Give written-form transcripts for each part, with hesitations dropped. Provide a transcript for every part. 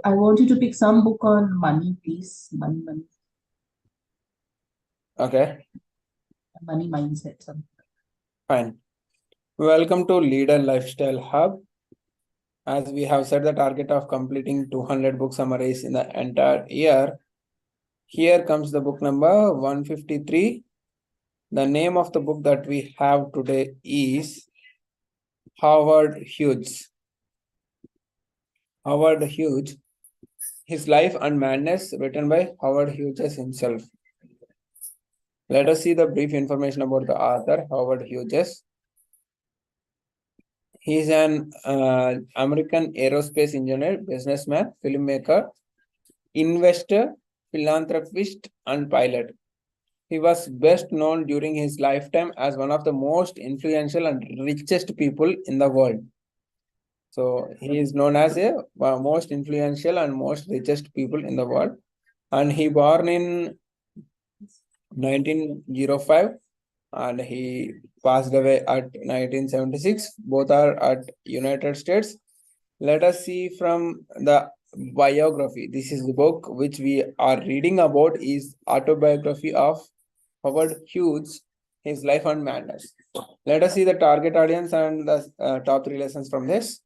I want you to pick some book on money, please. Money, Okay, money mindset. fine. Welcome to Leader Lifestyle Hub. As we have set the target of completing 200 book summaries in the entire year, here comes the book number 153. The name of the book that we have today is Howard Hughes. Howard Hughes, His Life and Madness, written by Howard Hughes himself. Let us see the brief information about the author, Howard Hughes. He is an American aerospace engineer, businessman, filmmaker, investor, philanthropist, and pilot. He was best known during his lifetime as one of the most influential and richest people in the world. So he is known as a most influential and most richest people in the world. And he born in 1905 and he passed away at 1976. Both are at United States. Let us see from the biography. This is the book which we are reading about is autobiography of Howard Hughes, his life and madness. Let us see the target audience and the top 3 lessons from this.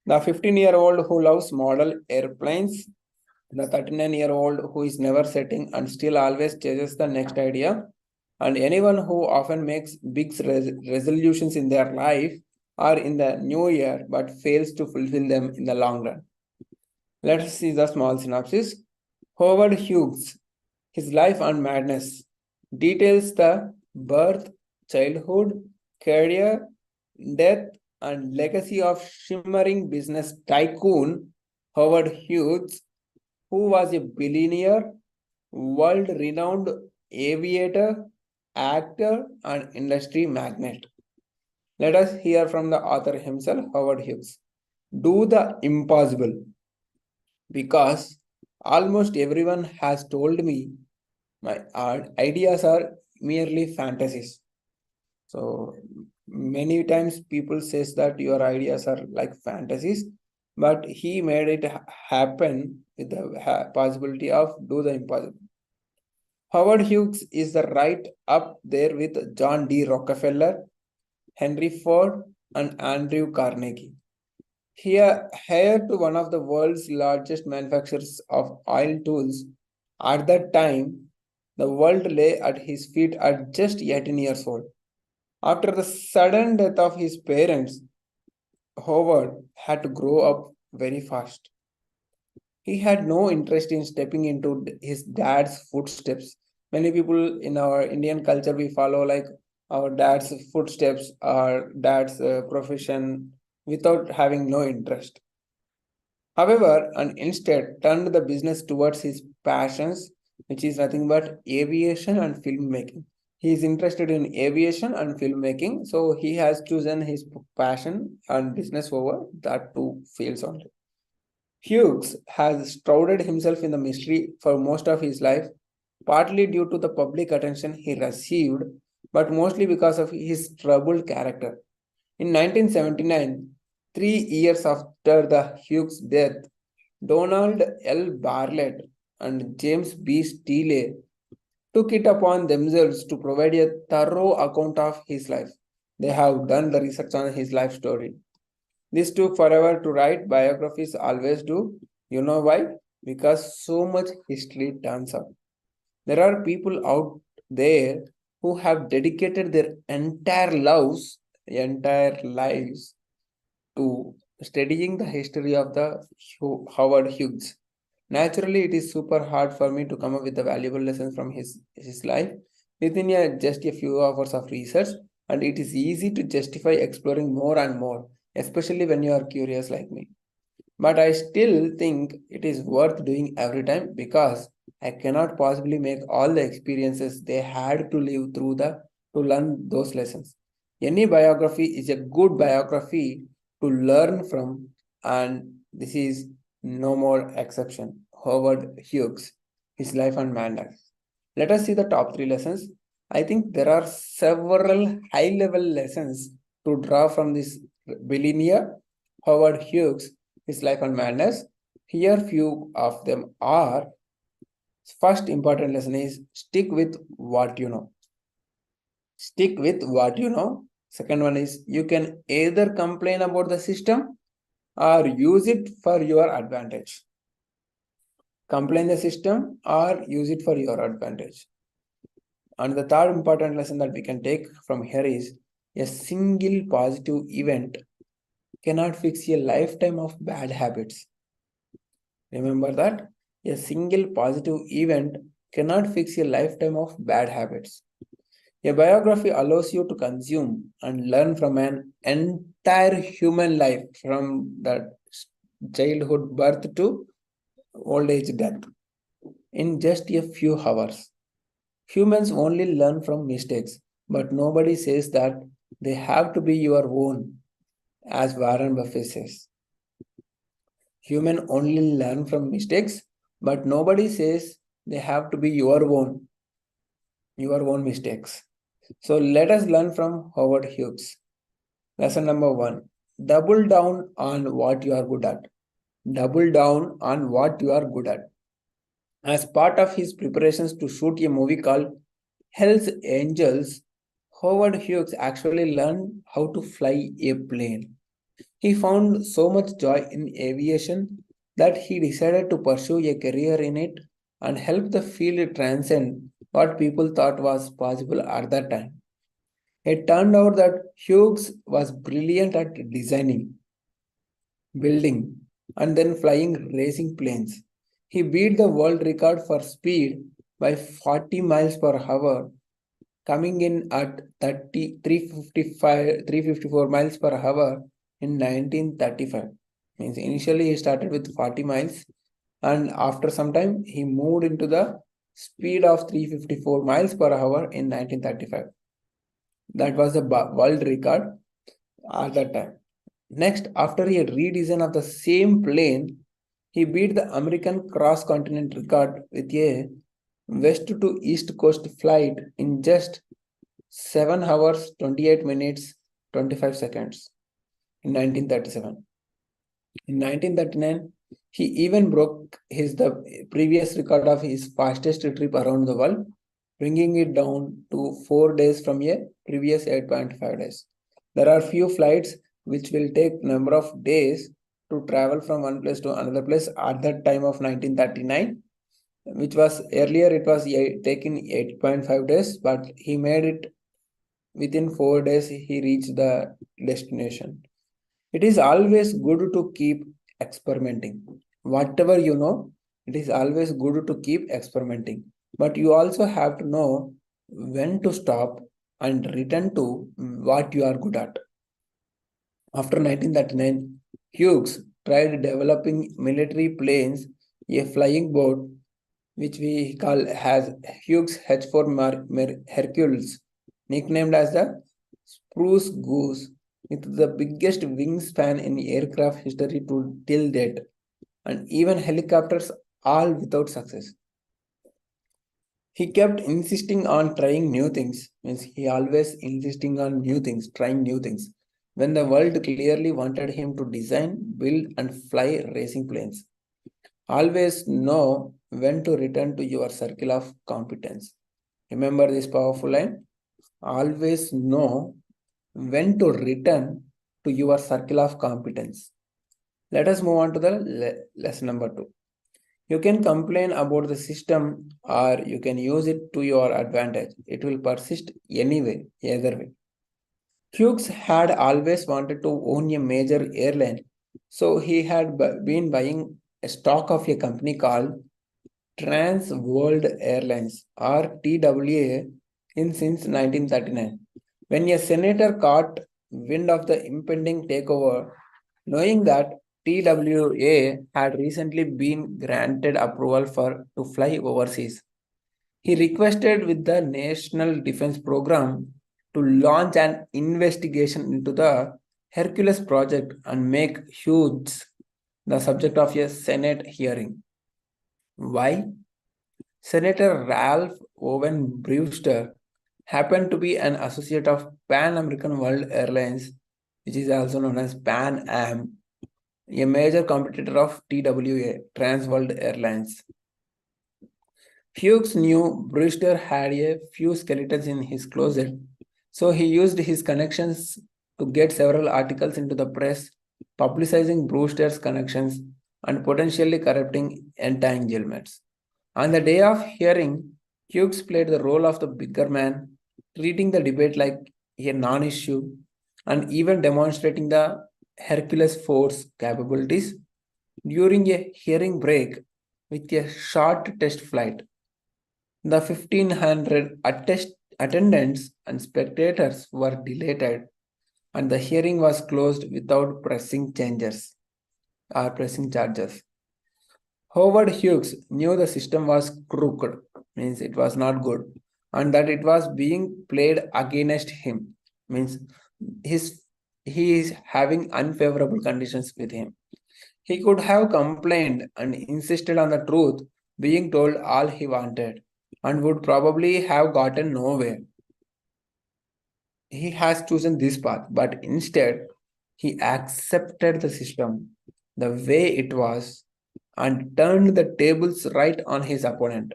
The 15-year-old who loves model airplanes, the 39-year-old who is never setting and still always chases the next idea, and anyone who often makes big resolutions in their life or in the new year but fails to fulfill them in the long run. Let us see the small synopsis. Howard Hughes, His Life and Madness, details the birth, childhood, career, death, and legacy of shimmering business tycoon Howard Hughes, who was a billionaire, world-renowned aviator, actor, and industry magnate. Let us hear from the author himself, Howard Hughes. Do the impossible, because almost everyone has told me my ideas are merely fantasies. So many times people says that your ideas are like fantasies, but he made it happen with the possibility of do the impossible. Howard Hughes is the right up there with John D. Rockefeller, Henry Ford, and Andrew Carnegie. He hired to one of the world's largest manufacturers of oil tools. At that time, the world lay at his feet at just 18 years old. After the sudden death of his parents, Howard had to grow up very fast. He had no interest in stepping into his dad's footsteps. Many people in our Indian culture, we follow like our dad's footsteps or dad's profession without having no interest. However, and instead turned the business towards his passions, which is nothing but aviation and filmmaking. He is interested in aviation and filmmaking, so he has chosen his passion and business over that two fields only. Hughes has shrouded himself in the mystery for most of his life, partly due to the public attention he received, but mostly because of his troubled character. In 1979, 3 years after the Hughes death, Donald L. Bartlett and James B. Steele took it upon themselves to provide a thorough account of his life. They have done the research on his life story. This took forever to write, biographies always do. You know why? Because so much history turns up. There are people out there who have dedicated their entire lives to studying the history of the Howard Hughes. Naturally, it is super hard for me to come up with the valuable lessons from his life within just a few hours of research, and it is easy to justify exploring more and more, especially when you are curious like me. But I still think it is worth doing every time because I cannot possibly make all the experiences they had to live through to learn those lessons. Any biography is a good biography to learn from, and this is no more exception. Howard Hughes, His Life and Manners. Let us see the top 3 lessons. I think there are several high-level lessons to draw from this billionaire, Howard Hughes, His Life and Madness. Here few of them are. First important lesson is stick with what you know. Stick with what you know. Second one is you can either complain about the system or use it for your advantage. Complain the system or use it for your advantage. And the third important lesson that we can take from here is a single positive event cannot fix a lifetime of bad habits. Remember that a single positive event cannot fix a lifetime of bad habits. A biography allows you to consume and learn from an entire human life from the childhood birth to old age death in just a few hours. Humans only learn from mistakes, but nobody says that they have to be your own, as Warren Buffett says. Human only learn from mistakes, but nobody says they have to be your own mistakes. So let us learn from Howard Hughes. Lesson number 1. Double down on what you are good at. Double down on what you are good at. As part of his preparations to shoot a movie called Hell's Angels, Howard Hughes actually learned how to fly a plane. He found so much joy in aviation that he decided to pursue a career in it and help the field transcend what people thought was possible at that time. It turned out that Hughes was brilliant at designing, building, and then flying racing planes. He beat the world record for speed by 40 miles per hour, coming in at 354 miles per hour in 1935. Means initially he started with 40 miles, and after some time he moved into the speed of 354 miles per hour in 1935. That was the world record at that time. Next, after a redesign of the same plane, he beat the American cross-continent record with a west to east coast flight in just 7 hours 28 minutes 25 seconds in 1937. In 1939, he even broke the previous record of his fastest trip around the world, bringing it down to 4 days from a previous 8.5 days. There are few flights which will take number of days to travel from one place to another place at that time of 1939, which was earlier it was taking 8.5 days, but he made it within 4 days he reached the destination. It is always good to keep experimenting. Whatever you know, it is always good to keep experimenting. But you also have to know when to stop and return to what you are good at. After 1939, Hughes tried developing military planes, a flying boat, which we call as Hughes H4 Hercules, nicknamed as the Spruce Goose, with the biggest wingspan in aircraft history to till date, and even helicopters, all without success. He kept insisting on trying new things, means he always insisting on new things, trying new things, when the world clearly wanted him to design, build, and fly racing planes. Always know when to return to your circle of competence. Remember this powerful line? Always know when to return to your circle of competence. Let us move on to the lesson number 2. You can complain about the system or you can use it to your advantage. It will persist anyway, either way. Hughes had always wanted to own a major airline, so he had been buying a stock of a company called Trans World Airlines or TWA in since 1939. When a senator caught wind of the impending takeover, knowing that TWA had recently been granted approval to fly overseas, he requested with the National Defense Program to launch an investigation into the Hercules project and make Hughes the subject of a Senate hearing. Why? Senator Ralph Owen Brewster happened to be an associate of Pan American World Airlines, which is also known as Pan Am, a major competitor of TWA, Trans World Airlines. Hughes knew Brewster had a few skeletons in his closet, so he used his connections to get several articles into the press, publicizing Brewster's connections and potentially corrupting entanglements. On the day of hearing, Hughes played the role of the bigger man, treating the debate like a non issue and even demonstrating the Hercules force capabilities during a hearing break with a short test flight. The 1500 attendants and spectators were delighted, and the hearing was closed without pressing charges. Howard Hughes knew the system was crooked, means it was not good, and that it was being played against him, means his he is having unfavorable conditions with him. He could have complained and insisted on the truth, being told all he wanted, and would probably have gotten nowhere. He has chosen this path, but instead, he accepted the system the way it was and turned the tables right on his opponent.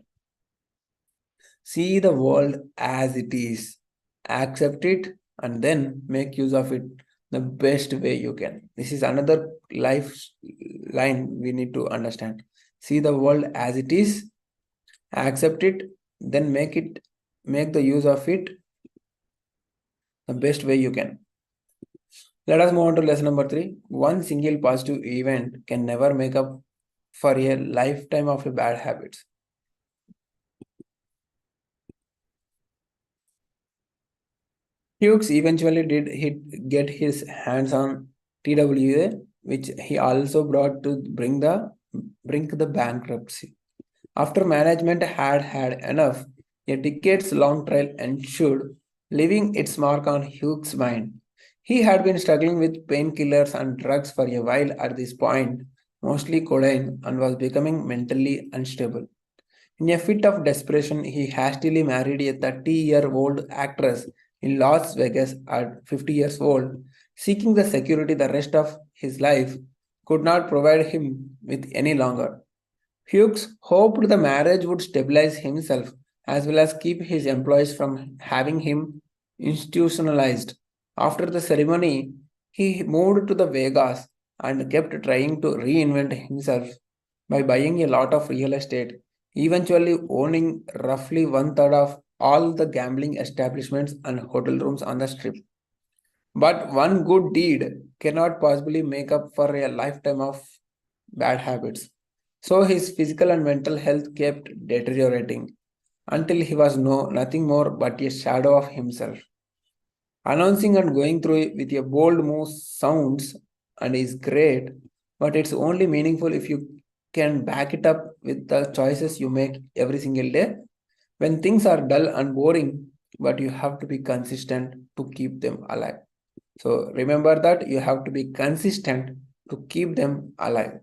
See the world as it is, accept it, and then make use of it the best way you can. This is another life line we need to understand. See the world as it is, accept it, then make the use of it the best way you can. Let us move on to lesson number 3. One single positive event can never make up for a lifetime of bad habits. Hughes eventually did get his hands on TWA, which he also brought to bring the bankruptcy. After management had enough, a decades-long trial ensued, leaving its mark on Hughes' mind. He had been struggling with painkillers and drugs for a while at this point, mostly codeine, and was becoming mentally unstable. In a fit of desperation, he hastily married a 30-year-old actress in Las Vegas at 50 years old, seeking the security the rest of his life could not provide him with any longer. Hughes hoped the marriage would stabilize himself as well as keep his employees from having him institutionalized. After the ceremony, he moved to the Vegas and kept trying to reinvent himself by buying a lot of real estate, eventually owning roughly one third of all the gambling establishments and hotel rooms on the strip. But one good deed cannot possibly make up for a lifetime of bad habits. So his physical and mental health kept deteriorating until he was nothing more but a shadow of himself. Announcing and going through it with a bold move sounds and is great, but it's only meaningful if you can back it up with the choices you make every single day. When things are dull and boring, but you have to be consistent to keep them alive. So remember that you have to be consistent to keep them alive.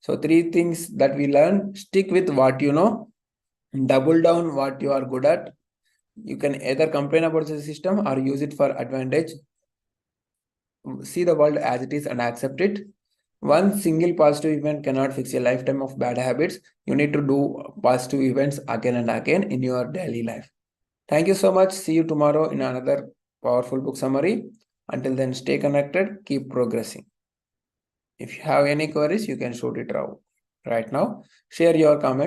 So 3 things that we learn: stick with what you know, double down what you are good at. You can either complain about the system or use it for advantage. See the world as it is and accept it. One single positive event cannot fix a lifetime of bad habits. You need to do positive events again and again in your daily life. Thank you so much. See you tomorrow in another powerful book summary. Until then, stay connected, keep progressing. If you have any queries, you can shoot it out right now. Share your comments.